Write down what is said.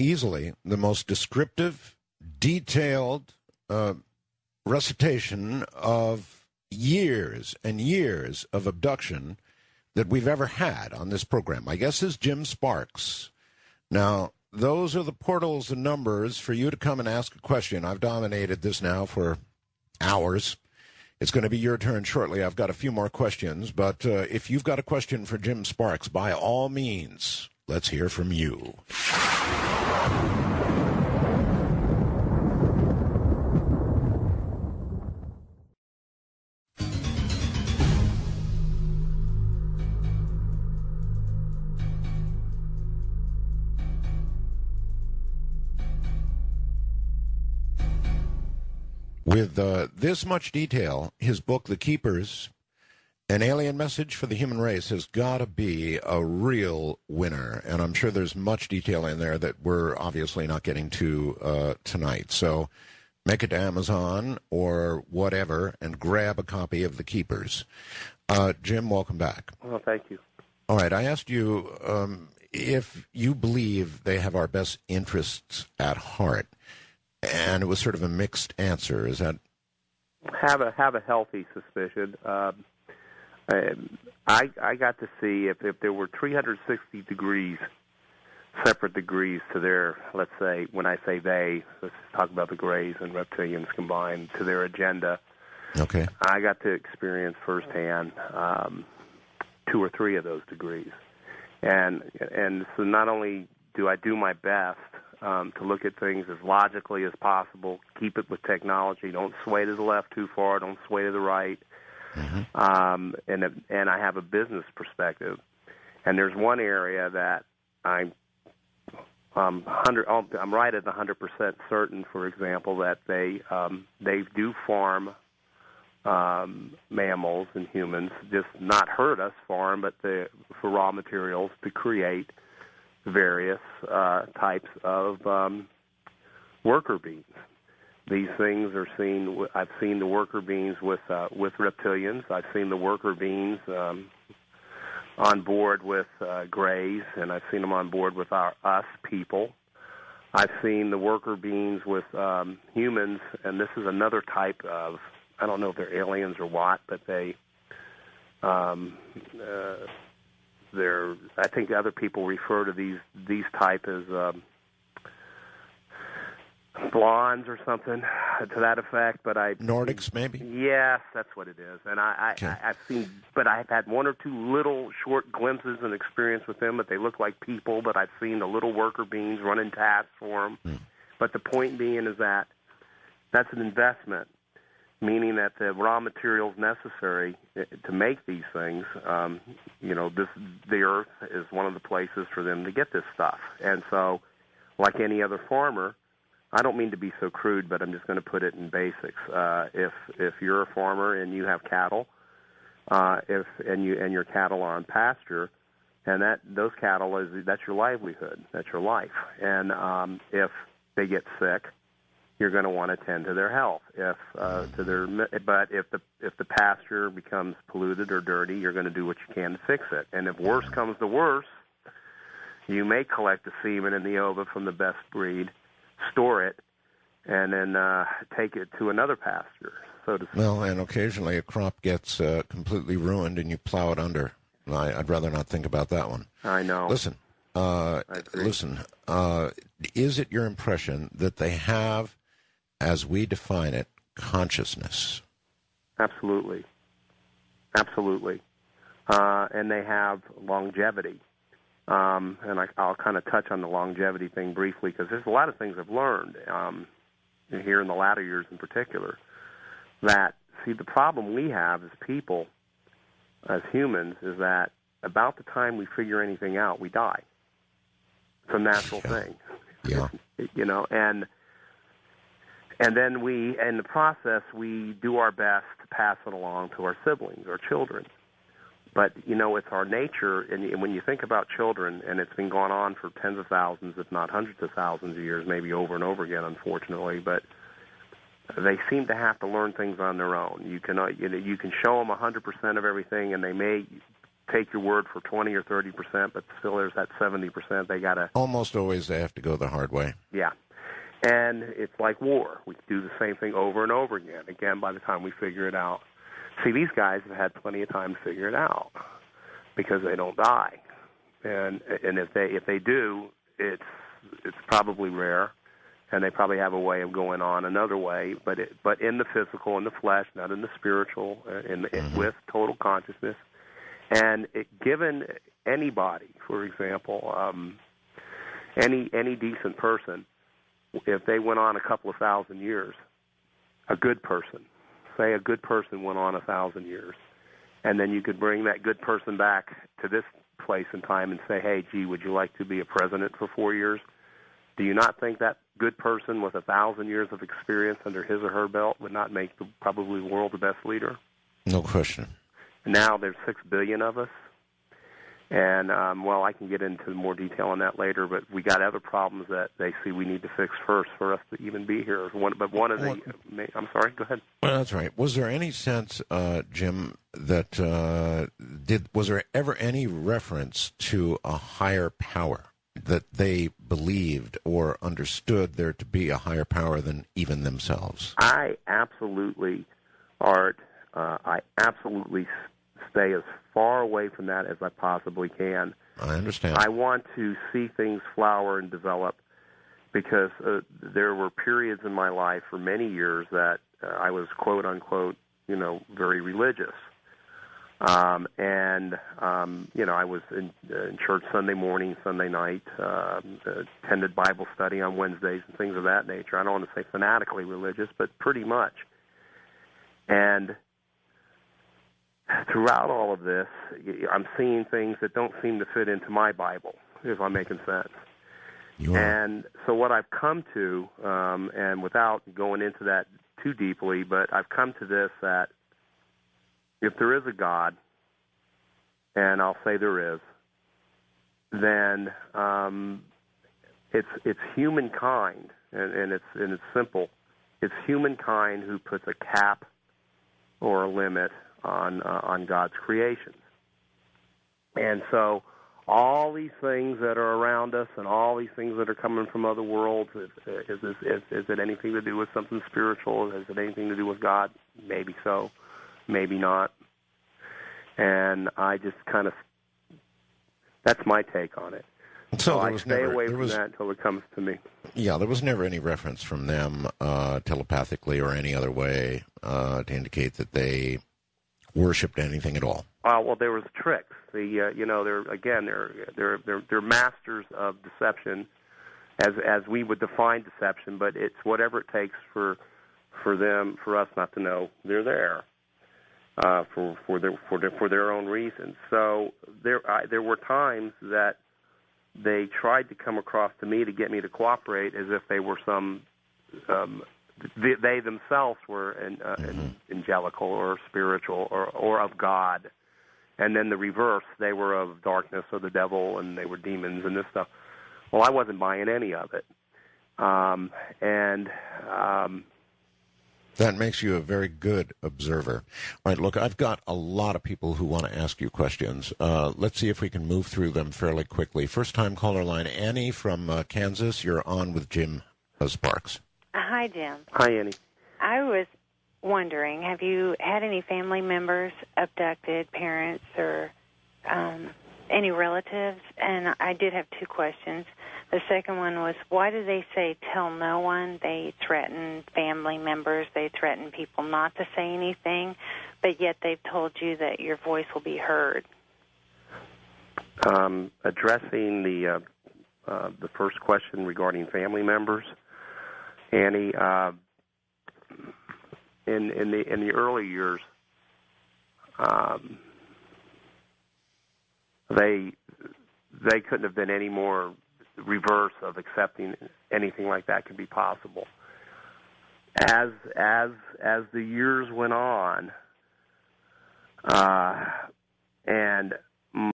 easily the most descriptive, detailed recitation of years and years of abduction that we've ever had on this program. My guest is Jim Sparks. Now, those are the portals and numbers for you to come and ask a question. I've dominated this now for hours. It's going to be your turn shortly. I've got a few more questions, but if you've got a question for Jim Sparks, by all means, let's hear from you. With this much detail, his book, The Keepers, An Alien Message for the Human Race, has got to be a real winner. And I'm sure there's much detail in there that we're obviously not getting to tonight. So make it to Amazon or whatever and grab a copy of The Keepers. Jim, welcome back. Well, thank you. All right, I asked you if you believe they have our best interests at heart. And it was sort of a mixed answer. Is that have a healthy suspicion? I got to see if there were 360 degrees, separate degrees to their, let's say, when I say they, let's talk about the Greys and reptilians combined, to their agenda. Okay. I got to experience firsthand 2 or 3 of those degrees, and so not only do I do my best to look at things as logically as possible, keep it with technology, don't sway to the left too far, don't sway to the right. Mm-hmm. And I have a business perspective. And there's one area that I'm right at 100% certain, for example, that they do farm mammals and humans, just not hurt us, farm, but for raw materials to create various types of worker bees. These things are seen. I've seen the worker bees with reptilians. I've seen the worker bees on board with Greys, and I've seen them on board with us people. I've seen the worker bees with humans, and this is another type of, I don't know if they're aliens or what, but I think other people refer to these type as blondes or something to that effect. But Nordics, maybe. Yes, that's what it is. And I've seen, but I've had 1 or 2 little short glimpses and experience with them. But they look like people. But I've seen the little worker bees running tasks for them. Hmm. But the point being is that that's an investment, meaning that the raw materials necessary to make these things, the earth is one of the places for them to get this stuff. And so, like any other farmer, I don't mean to be so crude, but I'm just going to put it in basics. If you're a farmer and you have cattle, and your cattle are on pasture, and those cattle that's your livelihood, that's your life. And if they get sick, you're going to want to tend to their health. But if the pasture becomes polluted or dirty, you're going to do what you can to fix it. And if worse comes to worse, you may collect the semen and the ova from the best breed, store it, and then take it to another pasture. So to speak. Well, and occasionally a crop gets completely ruined, and you plow it under. I'd rather not think about that one. I know. Listen. Is it your impression that they have, as we define it, consciousness? Absolutely. And they have longevity. And I'll kind of touch on the longevity thing briefly, because there's a lot of things I've learned here in the latter years in particular. That, see, the problem we have as people, as humans, is that about the time we figure anything out, we die. It's a natural thing. Yeah. And then in the process, we do our best to pass it along to our siblings or children. But, it's our nature, and when you think about children, and it's been going on for tens of thousands, if not hundreds of thousands of years, maybe over and over again, unfortunately, but they seem to have to learn things on their own. You can show them 100% of everything, and they may take your word for 20 or 30%, but still there's that 70%. They got to... Almost always they have to go the hard way. Yeah. And it's like war. We do the same thing over and over again. Again, by the time we figure it out. See, these guys have had plenty of time to figure it out because they don't die. And if they do, it's probably rare, and they probably have a way of going on another way, but in the physical, in the flesh, not in the spiritual, with total consciousness. And given anybody, for example, any decent person, if they went on a couple of thousand years, a good person went on 1,000 years, and then you could bring that good person back to this place in time and say, hey, gee, would you like to be a president for 4 years? Do you not think that good person with 1,000 years of experience under his or her belt would not make probably the world the best leader? No question. Now there's 6 billion of us. And, well, I can get into more detail on that later, but we got other problems that they see we need to fix first for us to even be here. But I'm sorry, go ahead. Well, that's right. Was there any sense, Jim, that was there ever any reference to a higher power, that they believed or understood there to be a higher power than even themselves? I absolutely, Art, stay as far away from that as I possibly can. I understand. I want to see things flower and develop because there were periods in my life for many years that I was, quote unquote, very religious. I was in church Sunday morning, Sunday night, attended Bible study on Wednesdays and things of that nature. I don't want to say fanatically religious, but pretty much. And throughout all of this, I'm seeing things that don't seem to fit into my Bible, if I'm making sense. And so what I've come to, and without going into that too deeply, but I've come to this, that if there is a God, and I'll say there is, then it's humankind, and it's simple. It's humankind who puts a cap or a limit on God's creations. And so all these things that are around us and all these things that are coming from other worlds, is it anything to do with something spiritual? Is it anything to do with God? Maybe so, maybe not. And I just kind of, that's my take on it. So I stay away from that until it comes to me. Yeah, there was never any reference from them telepathically or any other way to indicate that they worshipped anything at all. Well, there was tricks. They're masters of deception, as we would define deception. But it's whatever it takes for us not to know they're there for their own reasons. So there were times that they tried to come across to me to get me to cooperate as if they were some. They themselves were angelical or spiritual or of God. And then the reverse, they were of darkness or the devil, and they were demons and this stuff. Well, I wasn't buying any of it. That makes you a very good observer. All right, look, I've got a lot of people who want to ask you questions. Let's see if we can move through them fairly quickly. First-time caller line, Annie from Kansas. You're on with Jim Sparks. Hi, Jim. Hi, Annie. I was wondering, have you had any family members abducted, parents, or any relatives? And I did have two questions. The second one was, why do they say tell no one? They threaten family members. They threaten people not to say anything, but yet they've told you that your voice will be heard. Addressing the first question regarding family members, Annie, in the early years, they couldn't have been any more reverse of accepting anything like that could be possible. As the years went on, and